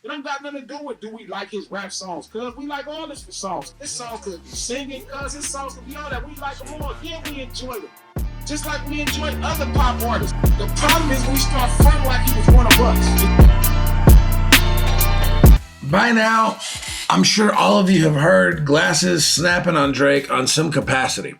It ain't got nothing to do with do we like his rap songs, cuz we like all his songs. His songs could be singing, cuz his songs could be all that. We like them all. Yeah, we enjoy them. Just like we enjoy other pop artists. The problem is we start fronting like he was one of us. By now, I'm sure all of you have heard Glasses snapping on Drake on some capacity.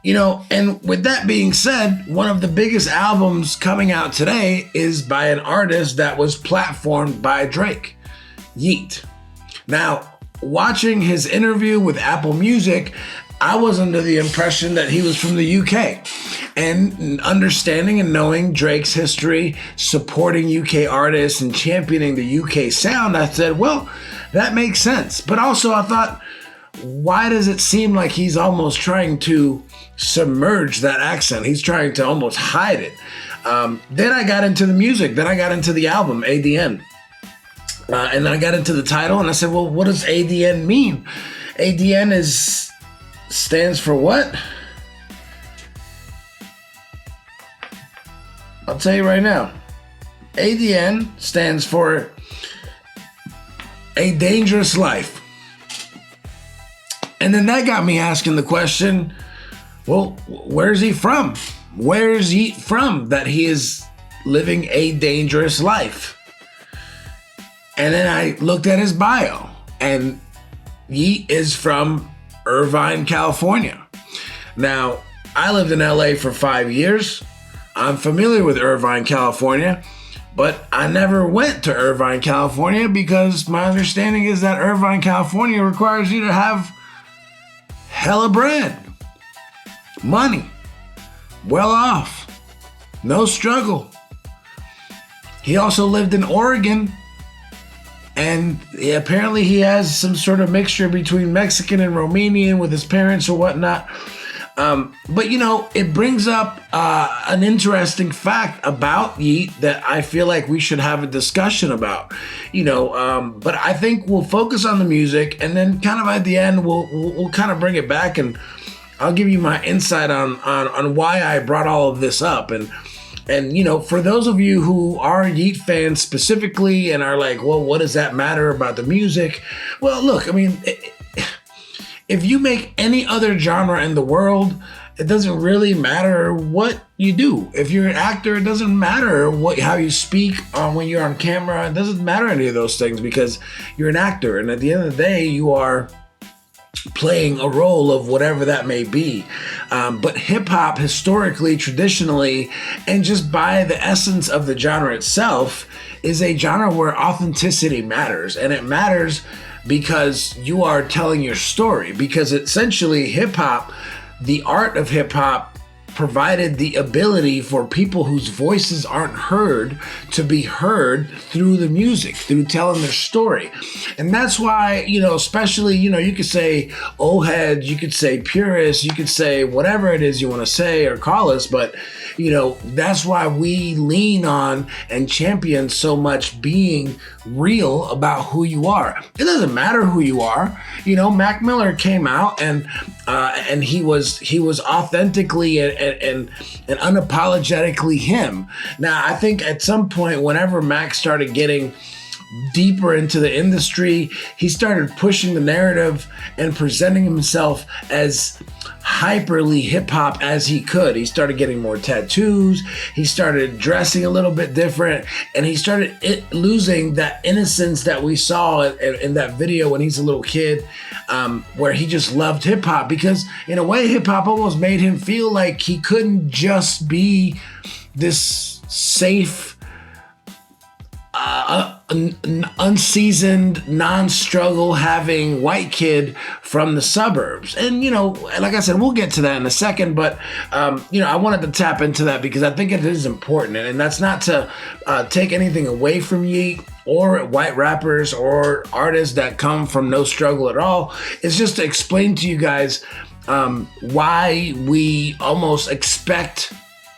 You know, and with that being said, one of the biggest albums coming out today is by an artist that was platformed by Drake, Yeat. Now, watching his interview with Apple Music, I was under the impression that he was from the UK. And understanding and knowing Drake's history, supporting UK artists and championing the UK sound, I said, well, that makes sense. But also I thought, why does it seem like he's almost trying to submerge that accent? He's trying to almost hide it. Then I got into the music. Then I got into the album, ADN. And then I got into the title and I said, well, what does ADN mean? ADN stands for what? I'll tell you right now. ADN stands for A Dangerous Life. And then that got me asking the question, well, where's he from? Where's Yeat from that he is living a dangerous life? And then I looked at his bio, and Yeat is from Irvine, California. Now, I lived in LA for 5 years. I'm familiar with Irvine, California, but I never went to Irvine, California because my understanding is that Irvine, California requires you to have hella bread, money, well off, no struggle. He also lived in Oregon, and apparently he has some sort of mixture between Mexican and Romanian with his parents or whatnot. But you know, it brings up an interesting fact about Yeat that I feel like we should have a discussion about. You know, but I think we'll focus on the music, and then kind of at the end we'll kind of bring it back, and I'll give you my insight on why I brought all of this up. And you know, for those of you who are Yeat fans specifically and are like, well, what does that matter about the music? Well, look, I mean, if you make any other genre in the world, it doesn't really matter what you do. If you're an actor, it doesn't matter how you speak when you're on camera. It doesn't matter any of those things because you're an actor. And at the end of the day, you are playing a role of whatever that may be. But hip hop historically, traditionally, and just by the essence of the genre itself is a genre where authenticity matters. And it matters because you are telling your story. Because essentially hip hop, the art of hip hop, provided the ability for people whose voices aren't heard to be heard through the music, through telling their story. And that's why, you know, especially, you know, you could say old heads, you could say purists, you could say whatever it is you want to say or call us, but, you know, that's why we lean on and champion so much being real about who you are. It doesn't matter who you are. You know, Mac Miller came out and he was authentically and unapologetically him. Now, I think at some point, whenever Mac started getting deeper into the industry, he started pushing the narrative and presenting himself as hyperly hip hop as he could. He started getting more tattoos. He started dressing a little bit different, and he started losing that innocence that we saw in that video when he's a little kid, where he just loved hip hop, because in a way, hip hop almost made him feel like he couldn't just be this safe, unseasoned, non-struggle having white kid from the suburbs. And, you know, like I said, we'll get to that in a second, but, you know, I wanted to tap into that because I think it is important. And that's not to take anything away from Yeat or white rappers or artists that come from no struggle at all. It's just to explain to you guys why we almost expect,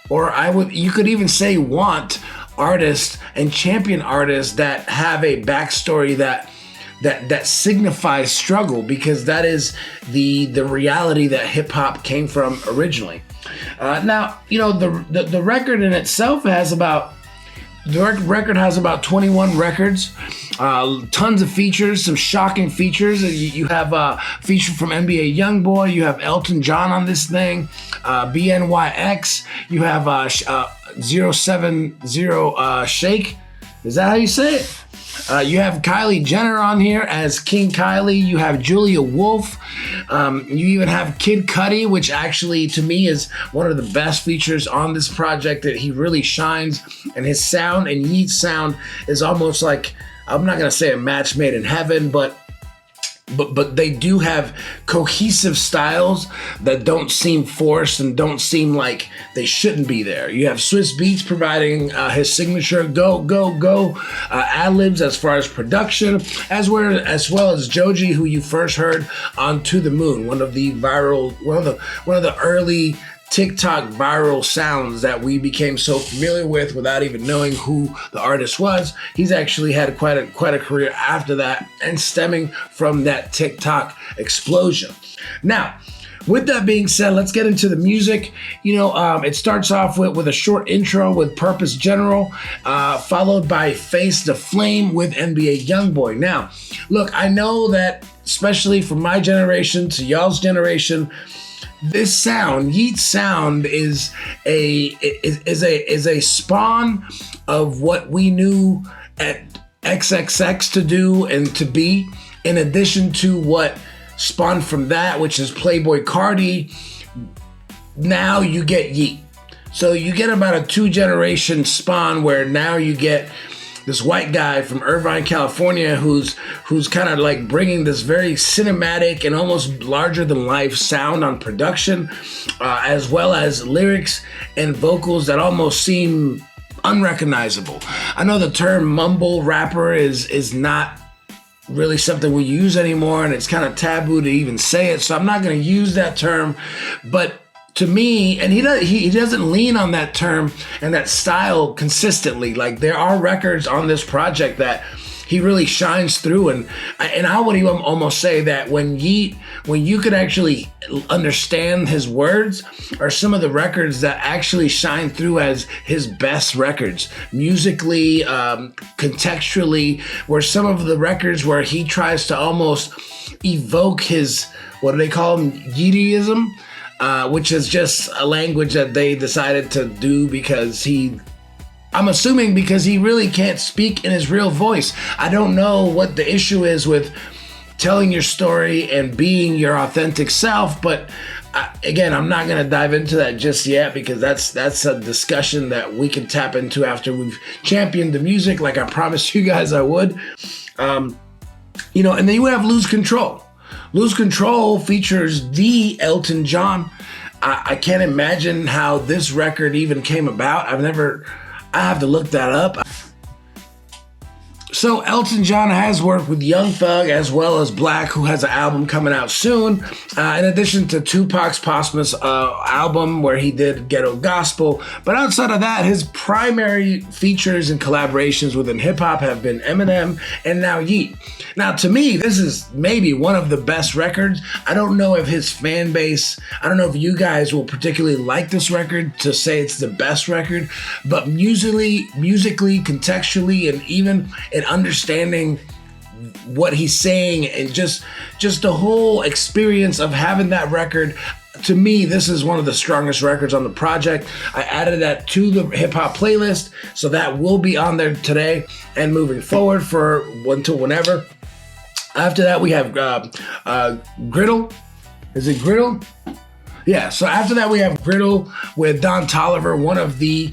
or you could even say want, artists and champion artists that have a backstory that signifies struggle, because that is the reality that hip hop came from originally. Now, you know, the record in itself has about The record has about 21 records, tons of features, some shocking features. You have a feature from NBA YoungBoy. You have Elton John on this thing, BNYX. You have 070 Shake. Is that how you say it? You have Kylie Jenner on here as King Kylie. You have Julia Wolf. You even have Kid Cudi, which actually to me is one of the best features on this project, that he really shines. And his sound and Yeat's sound is almost like, I'm not going to say a match made in heaven, but they do have cohesive styles that don't seem forced and don't seem like they shouldn't be there. You have Swiss Beatz providing his signature go ad-libs as far as production, as well as Joji, who you first heard on To the Moon, one of the early TikTok viral sounds that we became so familiar with without even knowing who the artist was. He's actually had quite a career after that, and stemming from that TikTok explosion. Now, with that being said, let's get into the music. It starts off with a short intro with Purpose General, followed by Face the Flame with NBA YoungBoy. Now, look, I know that especially from my generation to y'all's generation, this sound, Yeat's sound, is a spawn of what we knew at XXX to do and to be, in addition to what spawned from that, which is Playboy Cardi. Now you get Yeat. So you get about a 2-generation spawn where now you get this white guy from Irvine, California, who's kind of like bringing this very cinematic and almost larger than life sound on production, as well as lyrics and vocals that almost seem unrecognizable. I know the term mumble rapper is not really something we use anymore, and it's kind of taboo to even say it, so I'm not going to use that term. But to me, and he doesn't lean on that term and that style consistently. Like, there are records on this project that he really shines through, and I would even almost say that when you could actually understand his words, are some of the records that actually shine through as his best records, musically, contextually, where some of the records where he tries to almost evoke his, what do they call him, Yeatism? Which is just a language that they decided to do because I'm assuming because he really can't speak in his real voice. I don't know what the issue is with telling your story and being your authentic self, but again, I'm not going to dive into that just yet, because that's a discussion that we can tap into after we've championed the music like I promised you guys I would. And then you have Lose Control. Lose Control features the Elton John. I can't imagine how this record even came about. I have to look that up. So Elton John has worked with Young Thug as well as Black, who has an album coming out soon, in addition to Tupac's posthumous album where he did Ghetto Gospel. But outside of that, his primary features and collaborations within hip-hop have been Eminem and now Yeat. Now, to me, this is maybe one of the best records. I don't know if his fan base, I don't know if you guys will particularly like this record to say it's the best record, but musically, contextually, and even in understanding what he's saying, and just the whole experience of having that record, to me, this is one of the strongest records on the project. I added that to the hip hop playlist, so that will be on there today and moving forward until whenever. After that, we have Griddle. Is it Griddle? Yeah, so after that, we have Griddle with Don Toliver, one of the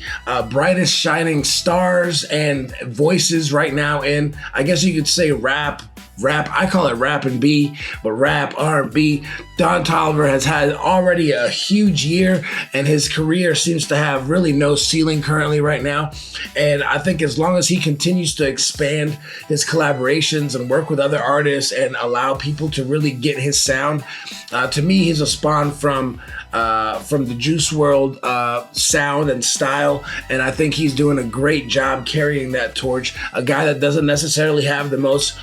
brightest shining stars and voices right now in, I guess you could say, rap. I call it rap and B, but rap, R&B. Don Toliver has had already a huge year, and his career seems to have really no ceiling currently right now. And I think as long as he continues to expand his collaborations and work with other artists and allow people to really get his sound, to me, he's a spawn from the Juice WRLD sound and style, and I think he's doing a great job carrying that torch. A guy that doesn't necessarily have the most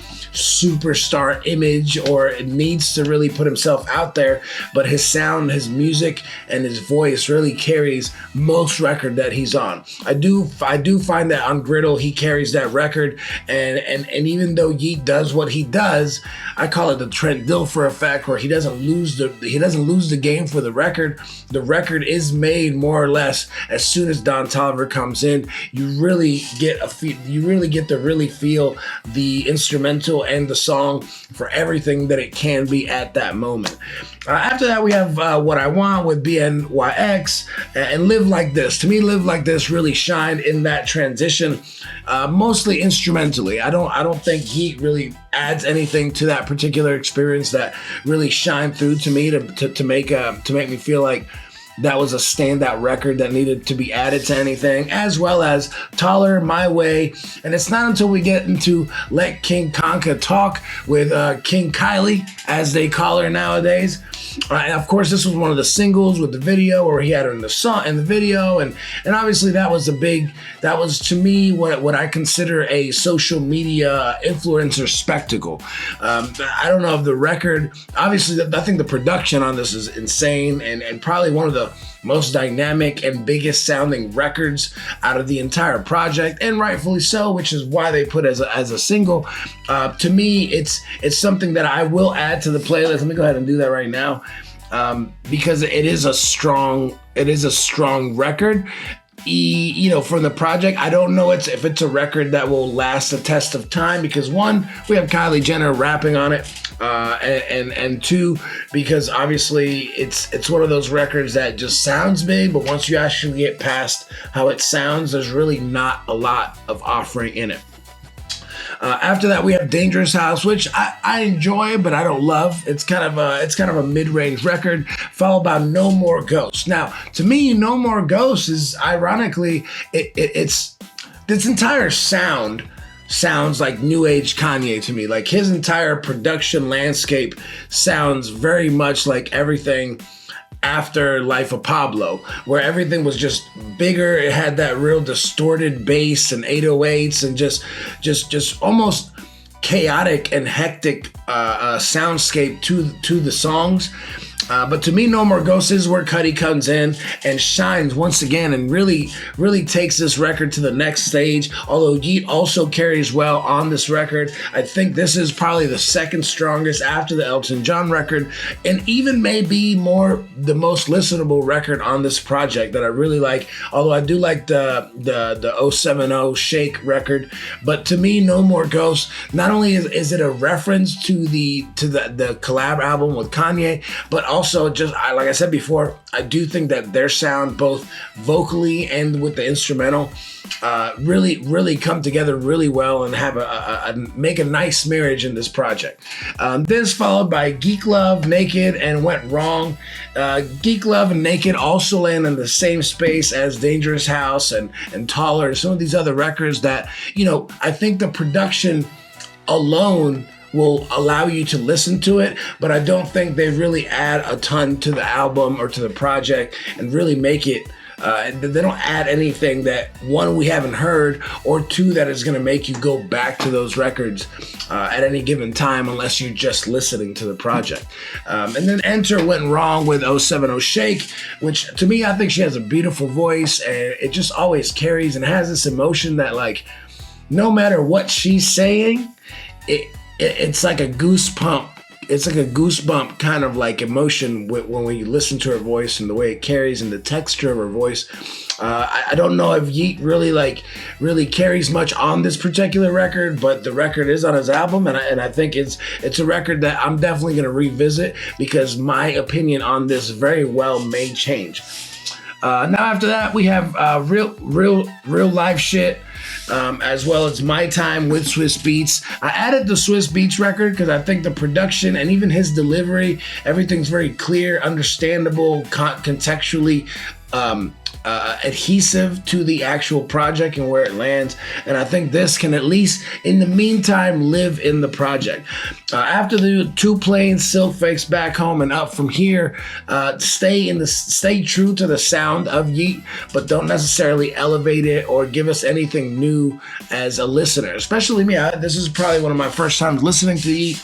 superstar image or needs to really put himself out there, but his sound, his music, and his voice really carries most record that he's on. I do find that on Griddle he carries that record, and even though Yeat does what he does, I call it the Trent Dilfer effect, where he doesn't lose the game for the record. The record is made more or less as soon as Don Toliver comes in. You really get to really feel the instrumental and the song for everything that it can be at that moment. After that, we have What I Want with BNYX and Live Like This. To me, Live Like This really shined in that transition, mostly instrumentally. I don't think Yeat really adds anything to that particular experience that really shined through to me to make me feel like that was a standout record that needed to be added to anything, as well as Taller, My Way. And it's not until we get into Let King Tonka Talk with King Kylie, as they call her nowadays. And of course, this was one of the singles with the video, where he had her in the song and the video, and obviously that was to me what I consider a social media influencer spectacle. I don't know if the record, obviously I think the production on this is insane, and probably one of the most dynamic and biggest sounding records out of the entire project, and rightfully so, which is why they put it as a single. To me, it's something that I will add to the playlist. Let me go ahead and do that right now, because it is a strong record. From the project, I don't know if it's a record that will last the test of time, because one, we have Kylie Jenner rapping on it, and two, because obviously it's one of those records that just sounds big, but once you actually get past how it sounds, there's really not a lot of offering in it. After that, we have Dangerous House, which I enjoy, but I don't love. It's kind of a mid-range record, followed by No More Ghosts. Now, to me, No More Ghosts is, ironically, it's this entire sound sounds like new age Kanye to me. Like, his entire production landscape sounds very much like everything after Life of Pablo, where everything was just bigger. It had that real distorted bass and 808s and just almost chaotic and hectic soundscape to the songs. But to me, No More Ghosts is where Cudi comes in and shines once again, and really takes this record to the next stage. Although Yeat also carries well on this record, I think this is probably the second strongest after the Elton John record, and even may be the most listenable record on this project that I really like. Although I do like the 070 Shake record, but to me, No More Ghosts, not only is it a reference to the collab album with Kanye, but also, just like I said before, I do think that their sound, both vocally and with the instrumental, really come together really well and have make a nice marriage in this project. This followed by Geek Love, Naked, and Went Wrong. Geek Love and Naked also land in the same space as Dangerous House and Taller and some of these other records that, I think the production alone will allow you to listen to it, but I don't think they really add a ton to the album or to the project and really make it, they don't add anything that, one, we haven't heard, or two, that is going to make you go back to those records at any given time unless you're just listening to the project. And then enter Went Wrong with 070 Shake, which to me, I think she has a beautiful voice, and it just always carries and has this emotion that, like, no matter what she's saying, it's like a goosebump. It's like a goosebump kind of like emotion when you listen to her voice and the way it carries and the texture of her voice. I don't know if Yeat really carries much on this particular record, but the record is on his album, and I think it's a record that I'm definitely going to revisit, because my opinion on this very well may change. Now after that, we have real life shit. As well as My Time with Swiss Beatz. I added the Swiss Beatz record because I think the production and even his delivery, everything's very clear, understandable, contextually adhesive to the actual project and where it lands. And I think this can, at least in the meantime, live in the project. After the Two Planes, Silk Fakes, Back Home, and Up From Here, stay true to the sound of Yeat, but don't necessarily elevate it or give us anything new as a listener. Especially me. This is probably one of my first times listening to Yeat.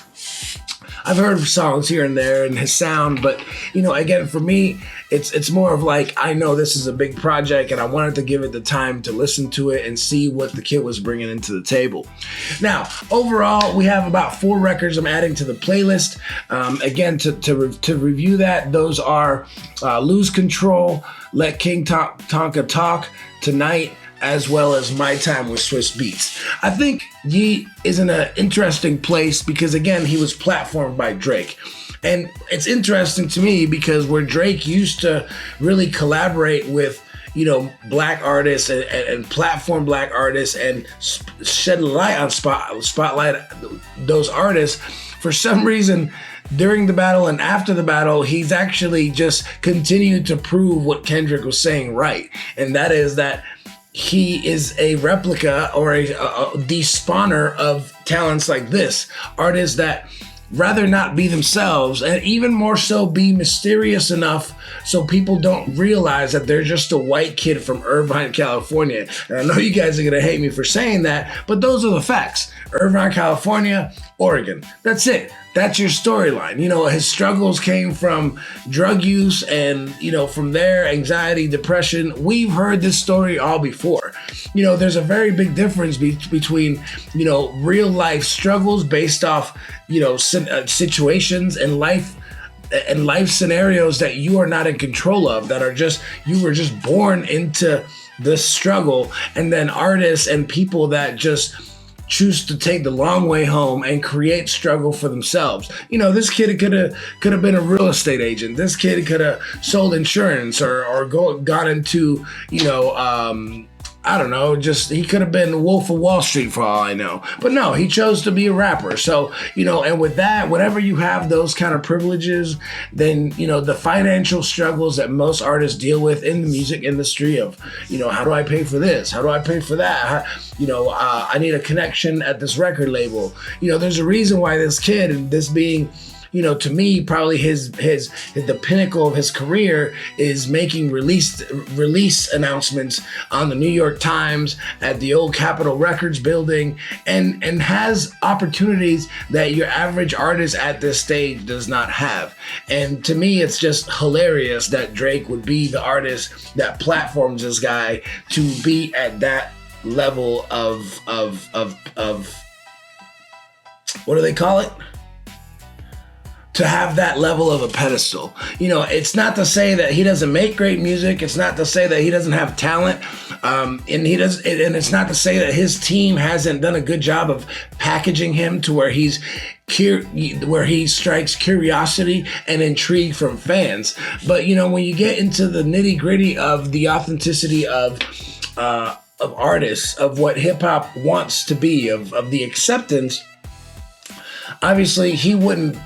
I've heard songs here and there and his sound, but again, for me, it's more of like, I know this is a big project and I wanted to give it the time to listen to it and see what the kid was bringing into the table. Now, overall, we have about 4 records I'm adding to the playlist. Again, to review that, those are Lose Control, Let King Tonka Talk, Tonight, as well as My Time with Swiss Beatz. I think Yeat is in an interesting place because, again, he was platformed by Drake. And it's interesting to me because where Drake used to really collaborate with, black artists and platform black artists and shed light on spotlight those artists, for some reason, during the battle and after the battle, he's actually just continued to prove what Kendrick was saying right. And that is that he is a replica or a despawner of talents like this. Artists that rather not be themselves, and even more so be mysterious enough so people don't realize that they're just a white kid from Irvine, California. And I know you guys are gonna hate me for saying that, but those are the facts. Irvine, California, Oregon. That's it. That's your storyline. His struggles came from drug use and, from there, anxiety, depression. We've heard this story all before. There's a very big difference between, real life struggles based off, situations and life scenarios that you are not in control of, that are you were just born into this struggle, and then artists and people that just choose to take the long way home and create struggle for themselves. This kid could have been a real estate agent. This kid could have sold insurance or gone into, I don't know, he could have been Wolf of Wall Street for all I know. But no, he chose to be a rapper. So, and with that, whenever you have those kind of privileges, then, the financial struggles that most artists deal with in the music industry of, how do I pay for this? How do I pay for that? I need a connection at this record label. There's a reason why this kid, and this being, to me, probably the pinnacle of his career is making release announcements on the New York Times, at the old Capitol Records building, and has opportunities that your average artist at this stage does not have. And to me, it's just hilarious that Drake would be the artist that platforms this guy to be at that level of what do they call it? To have that level of a pedestal. It's not to say that he doesn't make great music. It's not to say that he doesn't have talent. And it's not to say that his team hasn't done a good job of packaging him to where he strikes curiosity and intrigue from fans. But when you get into the nitty gritty of the authenticity of artists, of what hip hop wants to be, of the acceptance, obviously he wouldn't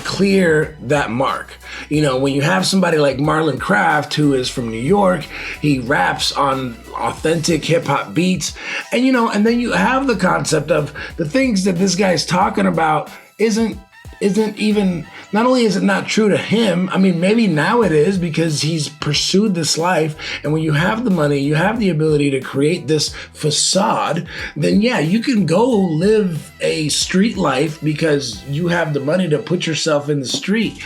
clear that mark. When you have somebody like Marlon Craft, who is from New York, he raps on authentic hip hop beats, and then you have the concept of the things that this guy's talking about isn't even, not only is it not true to him, I mean, maybe now it is because he's pursued this life. And when you have the money, you have the ability to create this facade, then yeah, you can go live a street life because you have the money to put yourself in the street.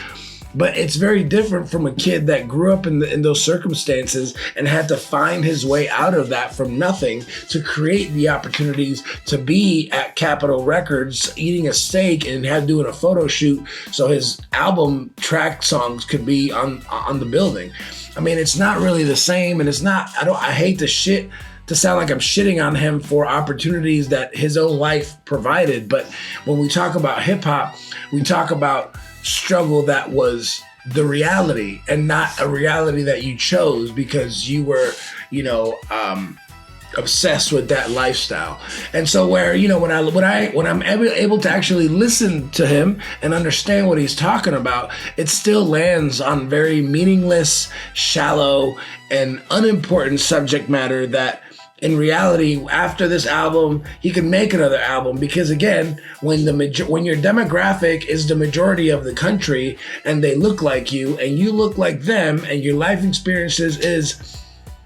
But it's very different from a kid that grew up in those circumstances and had to find his way out of that from nothing to create the opportunities to be at Capitol Records eating a steak and doing a photo shoot so his album track songs could be on the building. I mean, it's not really the same, and it's not, I hate to sound like I'm shitting on him for opportunities that his own life provided. But when we talk about hip hop, we talk about struggle that was the reality and not a reality that you chose because you were, obsessed with that lifestyle. And so where, you know, when I'm able to actually listen to him and understand what he's talking about, it still lands on very meaningless, shallow, and unimportant subject matter that in reality, after this album, he can make another album, because again, when your demographic is the majority of the country and they look like you and you look like them and your life experiences is,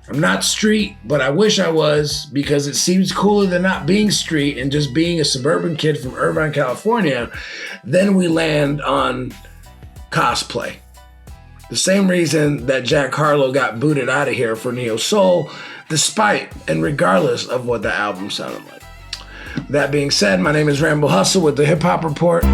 I'm not street, but I wish I was, because it seems cooler than not being street and just being a suburban kid from Irvine, California, then we land on cosplay. The same reason that Jack Harlow got booted out of here for Neo Soul, despite and regardless of what the album sounded like. That being said, my name is Rambo Hustle with the Hip Hop Report.